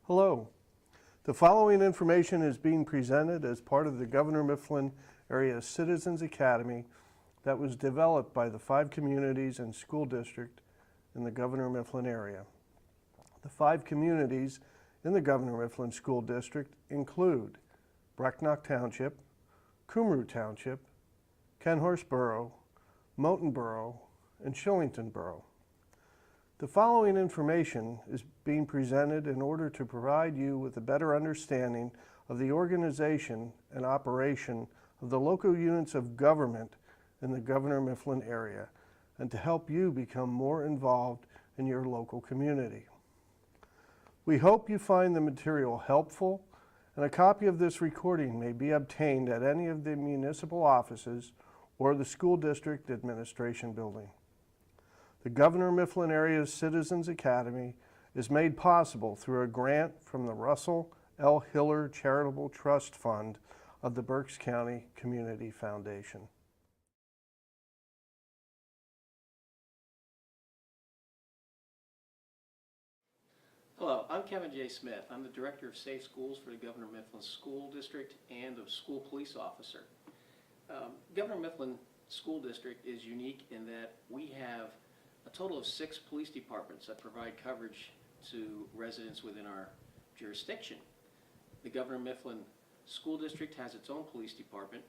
Hello. The following information is being presented as part of the Governor Mifflin Area Citizens Academy that was developed by the 5 communities and school district in the Governor Mifflin area. The 5 communities in the Governor Mifflin School District include Brecknock Township, Cumru Township, Kenhorst Borough, Moulton Borough, and Shillington Borough. The following information is being presented in order to provide you with a better understanding of the organization and operation of the local units of government in the Governor Mifflin area and to help you become more involved in your local community. We hope you find the material helpful, and a copy of this recording may be obtained at any of the municipal offices or the school district administration building. The Governor Mifflin Area Citizens Academy is made possible through a grant from the Russell L. Hiller Charitable Trust Fund of the Berks County Community Foundation. Hello, I'm Kevin J. Smith. I'm the Director of Safe Schools for the Governor Mifflin School District and a school police officer. Governor Mifflin School District is unique in that we have a total of 6 police departments that provide coverage to residents within our jurisdiction. The Governor Mifflin School District has its own police department.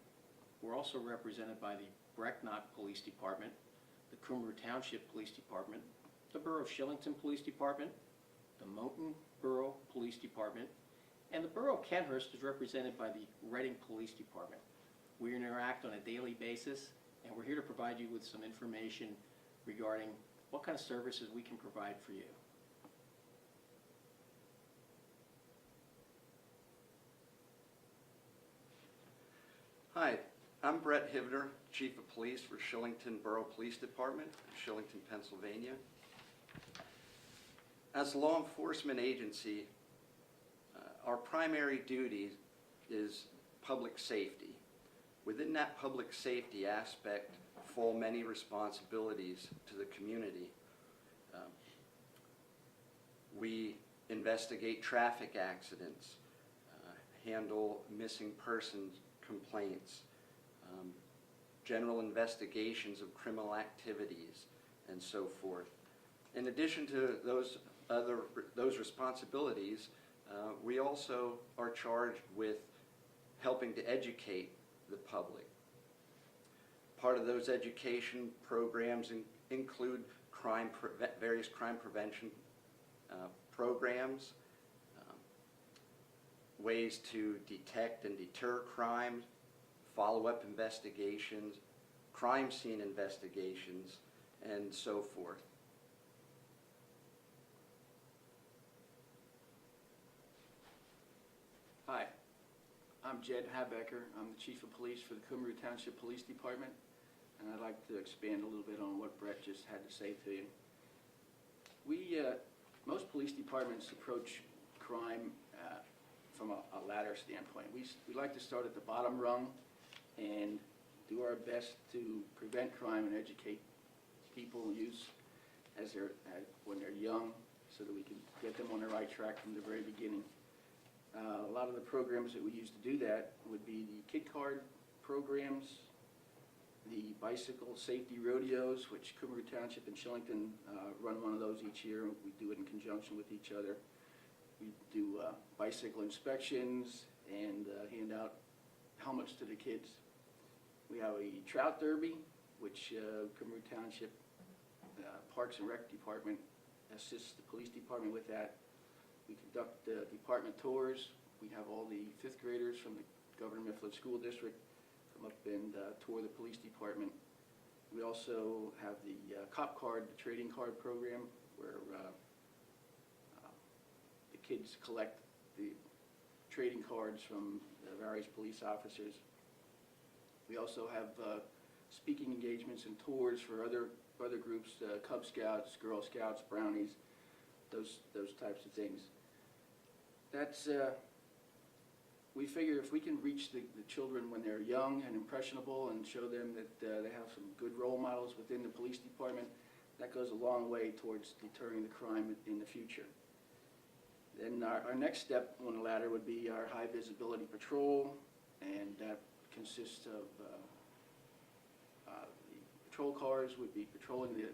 We're also represented by the Brecknock Police Department, the Cumru Township Police Department, the Borough of Shillington Police Department, the Moulton Borough Police Department, and the Borough of Kenhorst is represented by the Reading Police Department. We interact on a daily basis, and we're here to provide you with some information regarding what kind of services we can provide for you. Hi, I'm Brett Hivner, Chief of Police for Shillington Borough Police Department, Shillington, Pennsylvania. As a law enforcement agency, our primary duty is public safety. Within that public safety aspect fall many responsibilities to the community. We investigate traffic accidents, handle missing persons complaints, general investigations of criminal activities, and so forth. In addition to those responsibilities, we also are charged with helping to educate the public. Part of those education programs include various crime prevention programs, ways to detect and deter crime, follow-up investigations, crime scene investigations, and so forth. Hi, I'm Jed Habecker. I'm the Chief of Police for the Cumru Township Police Department, and I'd like to expand a little bit on what Brett just had to say to you. Most police departments approach crime from a ladder standpoint. We like to start at the bottom rung and do our best to prevent crime and educate people when they're young, so that we can get them on the right track from the very beginning. A lot of the programs that we use to do that would be the kid card programs, the bicycle safety rodeos, which Cumru Township and Shillington run one of those each year. We do it in conjunction with each other. We do bicycle inspections and hand out helmets to the kids. We have a trout derby, which Cumru Township Parks and Rec Department assists the police department with that. We conduct department tours. We have all the 5th graders from the Governor Mifflin School District come up and tour the police department. We also have the cop card, the trading card program, where the kids collect the trading cards from the various police officers. We also have speaking engagements and tours for other groups, Cub Scouts, Girl Scouts, Brownies, those types of things. That's we figure if we can reach the children when they're young and impressionable and show them that they have some good role models within the police department, that goes a long way towards deterring the crime in the future. Then our next step on the ladder would be our high visibility patrol, and that consists of the patrol cars would be patrolling the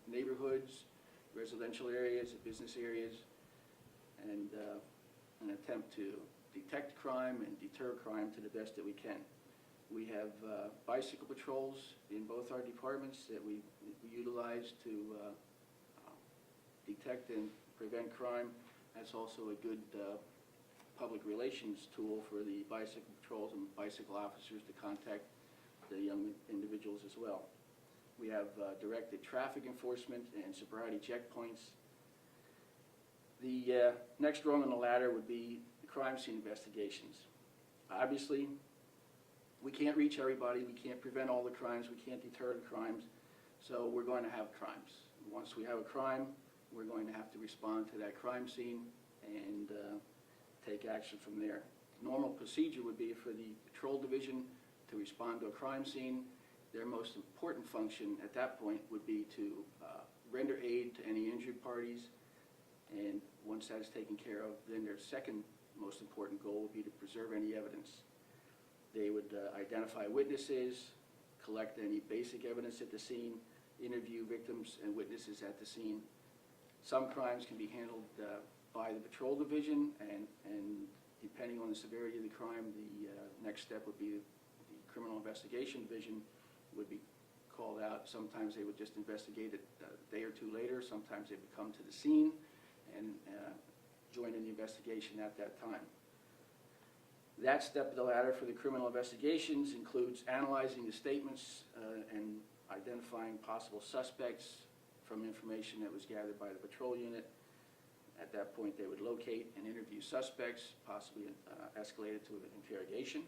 neighborhoods, residential areas, business areas, and an attempt to detect crime and deter crime to the best that we can. We have bicycle patrols in both our departments that we utilize to detect and prevent crime. That's also a good public relations tool for the bicycle patrols and bicycle officers to contact the young individuals as well. We have directed traffic enforcement and sobriety checkpoints. The next rung on the ladder would be the crime scene investigations. Obviously, we can't reach everybody, we can't prevent all the crimes, we can't deter the crimes, so we're going to have crimes. Once we have a crime, we're going to have to respond to that crime scene and take action from there. Normal procedure would be for the patrol division to respond to a crime scene. Their most important function at that point would be to render aid to any injured parties, and once that is taken care of, then their second most important goal would be to preserve any evidence. They would identify witnesses, collect any basic evidence at the scene, interview victims and witnesses at the scene. Some crimes can be handled by the patrol division, and depending on the severity of the crime, the next step would be the criminal investigation division would be called out. Sometimes they would just investigate it a day or two later. Sometimes they would come to the scene and join in the investigation at that time. That step of the ladder for the criminal investigations includes analyzing the statements and identifying possible suspects from information that was gathered by the patrol unit. At that point, they would locate and interview suspects, possibly escalated to an interrogation.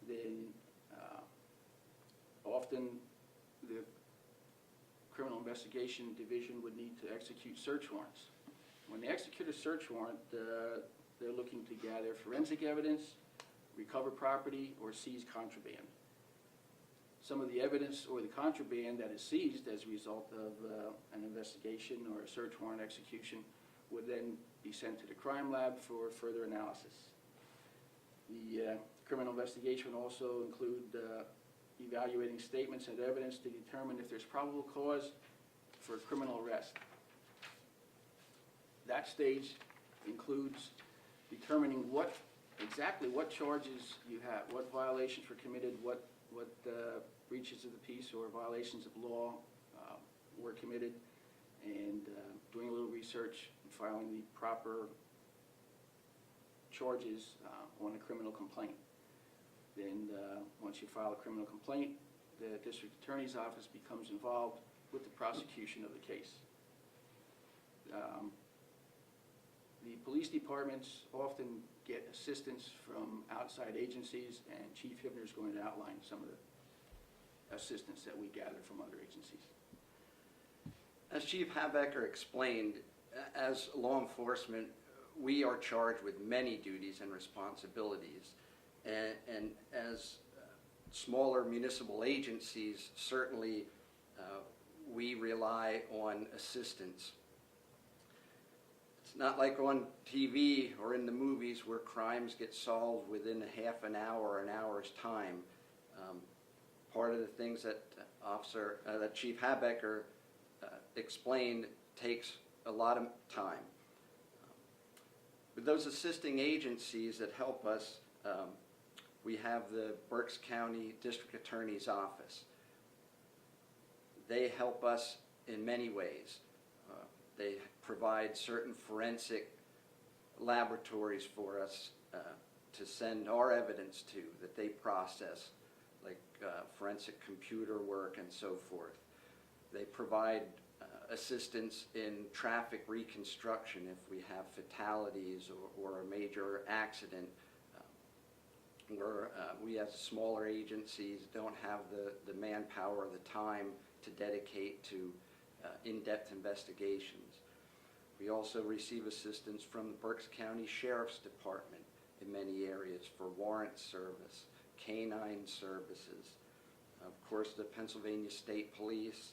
Then often the criminal investigation division would need to execute search warrants. When they execute a search warrant, they're looking to gather forensic evidence, recover property, or seize contraband. Some of the evidence or the contraband that is seized as a result of an investigation or a search warrant execution would then be sent to the crime lab for further analysis. The criminal investigation would also include evaluating statements and evidence to determine if there's probable cause for a criminal arrest. That stage includes determining exactly what charges you have, what violations were committed, what breaches of the peace or violations of law were committed, and doing a little research and filing the proper charges on a criminal complaint. Then once you file a criminal complaint, the district attorney's office becomes involved with the prosecution of the case. The police departments often get assistance from outside agencies, and Chief Hibner is going to outline some of the assistance that we gather from other agencies. As Chief Habecker explained, as law enforcement, we are charged with many duties and responsibilities. And as smaller municipal agencies, certainly we rely on assistance. It's not like on TV or in the movies where crimes get solved within a half an hour or an hour's time. Part of the things that that Chief Habecker explained takes a lot of time. With those assisting agencies that help us, we have the Berks County District Attorney's Office. They help us in many ways. They provide certain forensic laboratories for us to send our evidence to, that they process, like forensic computer work and so forth. They provide assistance in traffic reconstruction if we have fatalities or a major accident where we as smaller agencies don't have the manpower or the time to dedicate to in-depth investigations. We also receive assistance from the Berks County Sheriff's Department in many areas for warrant service, canine services, of course the Pennsylvania State Police,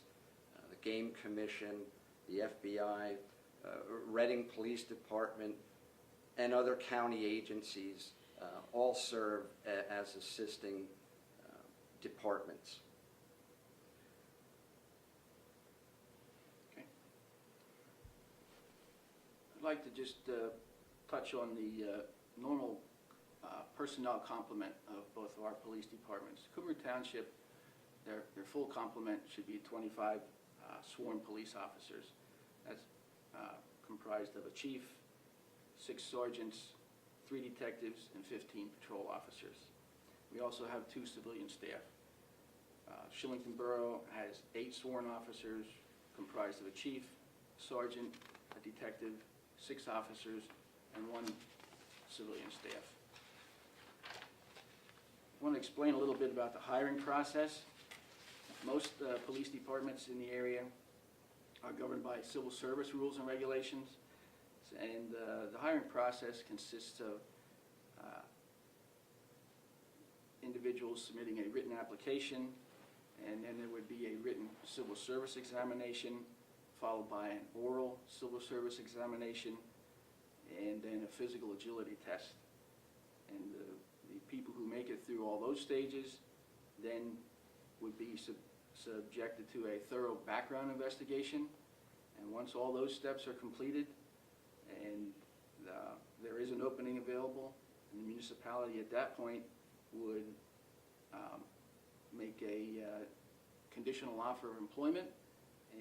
the Game Commission, the FBI, Reading Police Department, and other county agencies all serve as assisting departments. Okay. I'd like to just touch on the normal personnel complement of both of our police departments. Cumru Township, their full complement should be 25 sworn police officers. That's comprised of a chief, 6 sergeants, 3 detectives, and 15 patrol officers. We also have 2 civilian staff. Shillington Borough has 8 sworn officers comprised of a chief, sergeant, a detective, 6 officers, and 1 civilian staff. I want to explain a little bit about the hiring process. Most police departments in the area are governed by civil service rules and regulations, and the hiring process consists of individuals submitting a written application, and then there would be a written civil service examination, followed by an oral civil service examination, and then a physical agility test. And the people who make it through all those stages then would be subjected to a thorough background investigation. And once all those steps are completed and there is an opening available, the municipality at that point would make a conditional offer of employment,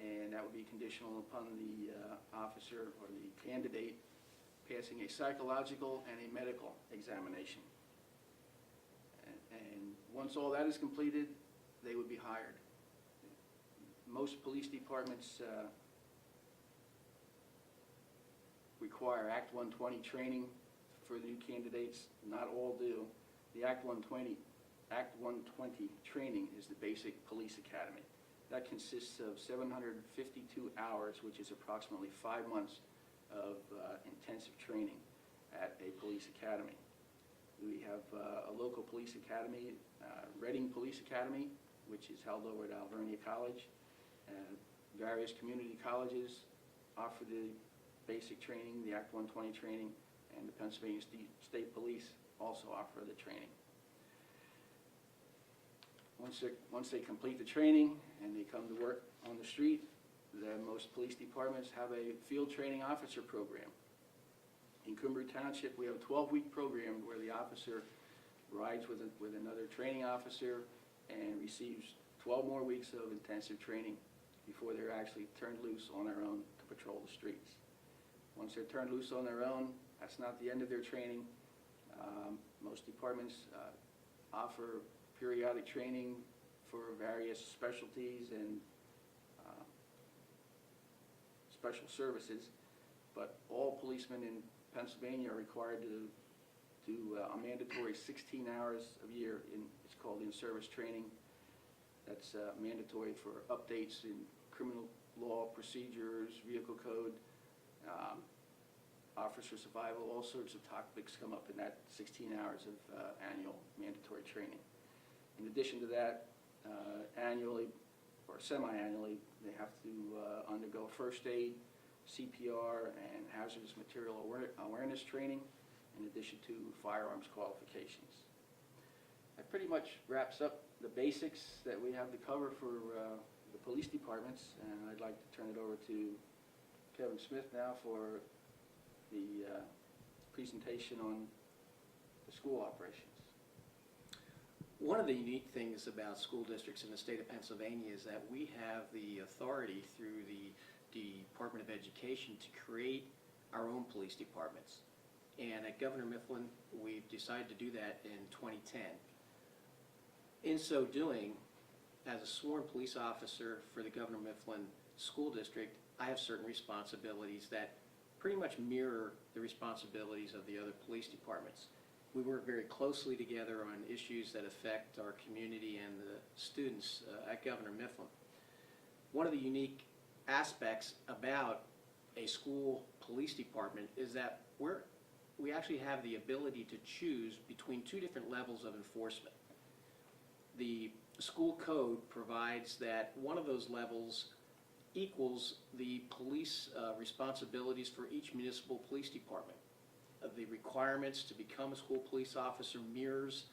and that would be conditional upon the officer or the candidate passing a psychological and a medical examination. And once all that is completed, they would be hired. Most police departments require Act 120 training for the new candidates. Not all do. The Act 120 training is the basic police academy. That consists of 752 hours, which is approximately 5 months of intensive training at a police academy. We have a local police academy, Reading Police Academy, which is held over at Alvernia College. Various community colleges offer the basic training, the Act 120 training, and the Pennsylvania State Police also offer the training. Once they complete the training and they come to work on the street, most police departments have a field training officer program. In Cumru Township, we have a 12-week program where the officer rides with another training officer and receives 12 more weeks of intensive training before they're actually turned loose on their own to patrol the streets. Once they're turned loose on their own, that's not the end of their training. Most departments offer periodic training for various specialties and special services, but all policemen in Pennsylvania are required to do a mandatory 16 hours a year it's called in-service training. That's mandatory for updates in criminal law procedures, vehicle code, officer survival, all sorts of topics come up in that 16 hours of annual mandatory training. In addition to that, annually or semi-annually, they have to undergo first aid, CPR, and hazardous material awareness training, in addition to firearms qualifications. That pretty much wraps up the basics that we have to cover for the police departments, and I'd like to turn it over to Kevin Smith now for the presentation on the school operations. One of the unique things about school districts in the state of Pennsylvania is that we have the authority through the Department of Education to create our own police departments. And at Governor Mifflin, we've decided to do that in 2010. In so doing, as a sworn police officer for the Governor Mifflin School District, I have certain responsibilities that pretty much mirror the responsibilities of the other police departments. We work very closely together on issues that affect our community and the students at Governor Mifflin. One of the unique aspects about a school police department is that we actually have the ability to choose between 2 different levels of enforcement. The school code provides that one of those levels equals the police responsibilities for each municipal police department. The requirements to become a school police officer mirrors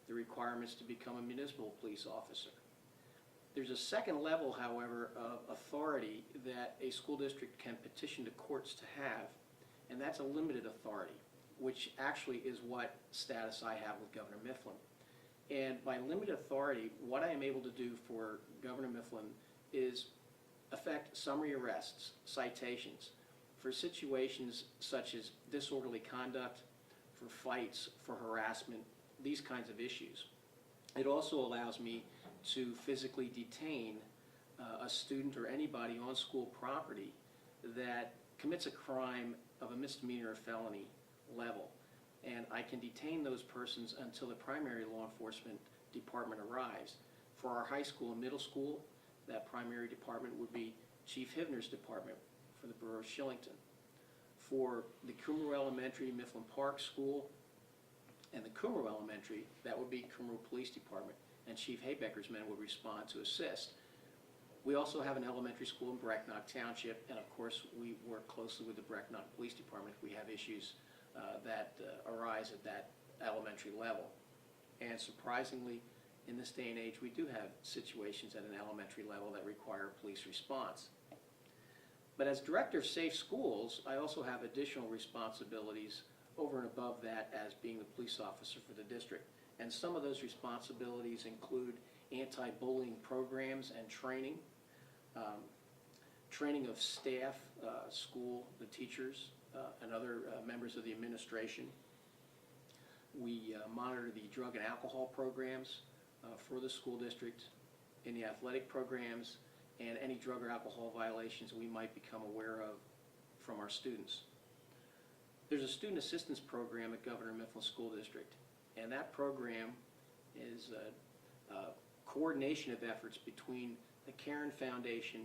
the requirements to become a municipal police officer. There's a second level, however, of authority that a school district can petition to courts to have, and that's a limited authority, which actually is what status I have with Governor Mifflin. And by limited authority, what I am able to do for Governor Mifflin is effect summary arrests, citations, for situations such as disorderly conduct, for fights, for harassment, these kinds of issues. It also allows me to physically detain a student or anybody on school property that commits a crime of a misdemeanor or felony level. And I can detain those persons until the primary law enforcement department arrives. For our high school and middle school, that primary department would be Chief Hivner's department for the borough of Shillington. For the Cumru Elementary Mifflin Park School and the Cumru Elementary, that would be Cumru Police Department, and Chief Haybecker's men would respond to assist. We also have an elementary school in Brecknock Township, and of course we work closely with the Brecknock Police Department if we have issues that arise at that elementary level. And surprisingly, in this day and age, we do have situations at an elementary level that require police response. But as Director of Safe Schools, I also have additional responsibilities over and above that as being the police officer for the district. And some of those responsibilities include anti-bullying programs and training, training of staff, school, the teachers, and other members of the administration. We monitor the drug and alcohol programs for the school district, in the athletic programs, and any drug or alcohol violations we might become aware of from our students. There's a student assistance program at Governor Mifflin School District, and that program is a coordination of efforts between the Cairn Foundation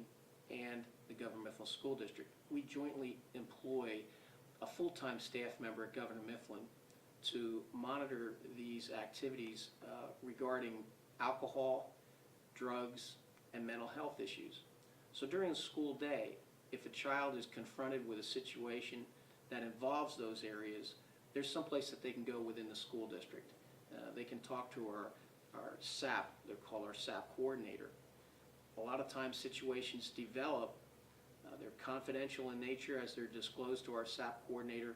and the Governor Mifflin School District. We jointly employ a full-time staff member at Governor Mifflin to monitor these activities regarding alcohol, drugs, and mental health issues. So during the school day, if a child is confronted with a situation that involves those areas, there's some place that they can go within the school district. They can talk to our SAP, they're called our SAP coordinator. A lot of times situations develop, they're confidential in nature as they're disclosed to our SAP coordinator,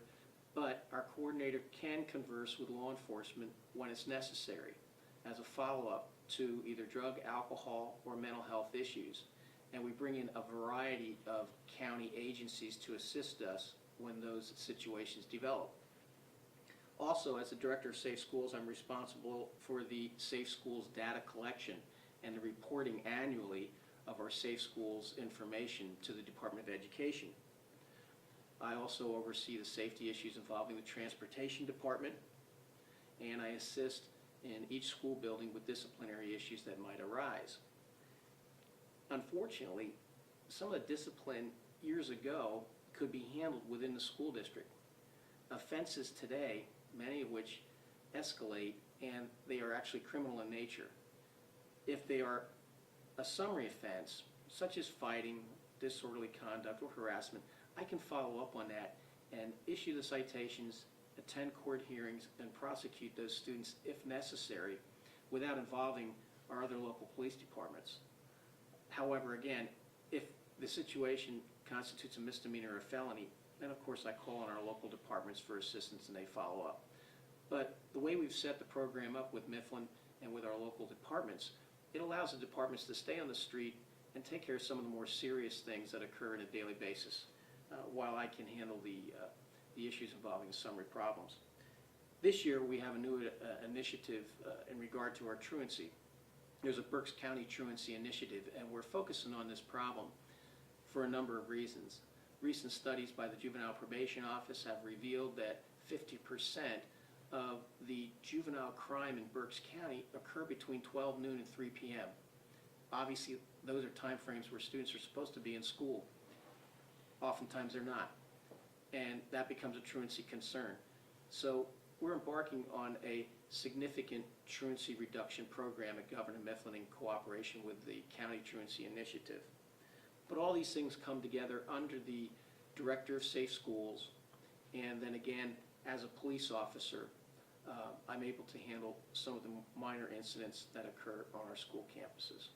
but our coordinator can converse with law enforcement when it's necessary as a follow-up to either drug, alcohol, or mental health issues. And we bring in a variety of county agencies to assist us when those situations develop. Also, as the Director of Safe Schools, I'm responsible for the Safe Schools data collection and the reporting annually of our Safe Schools information to the Department of Education. I also oversee the safety issues involving the Transportation Department, and I assist in each school building with disciplinary issues that might arise. Unfortunately, some of the discipline years ago could be handled within the school district. Offenses today, many of which escalate, and they are actually criminal in nature. If they are a summary offense, such as fighting, disorderly conduct, or harassment, I can follow up on that and issue the citations, attend court hearings, and prosecute those students if necessary without involving our other local police departments. However, again, if the situation constitutes a misdemeanor or a felony, then of course I call on our local departments for assistance and they follow up. But the way we've set the program up with Mifflin and with our local departments, it allows the departments to stay on the street and take care of some of the more serious things that occur on a daily basis, while I can handle the issues involving the summary problems. This year we have a new initiative in regard to our truancy. There's a Berks County Truancy Initiative, and we're focusing on this problem for a number of reasons. Recent studies by the Juvenile Probation Office have revealed that 50% of the juvenile crime in Berks County occur between 12 noon and 3 p.m. Obviously, those are time frames where students are supposed to be in school. Oftentimes they're not, and that becomes a truancy concern. So we're embarking on a significant truancy reduction program at Governor Mifflin in cooperation with the County Truancy Initiative. But all these things come together under the Director of Safe Schools, and then again, as a police officer, I'm able to handle some of the minor incidents that occur on our school campuses.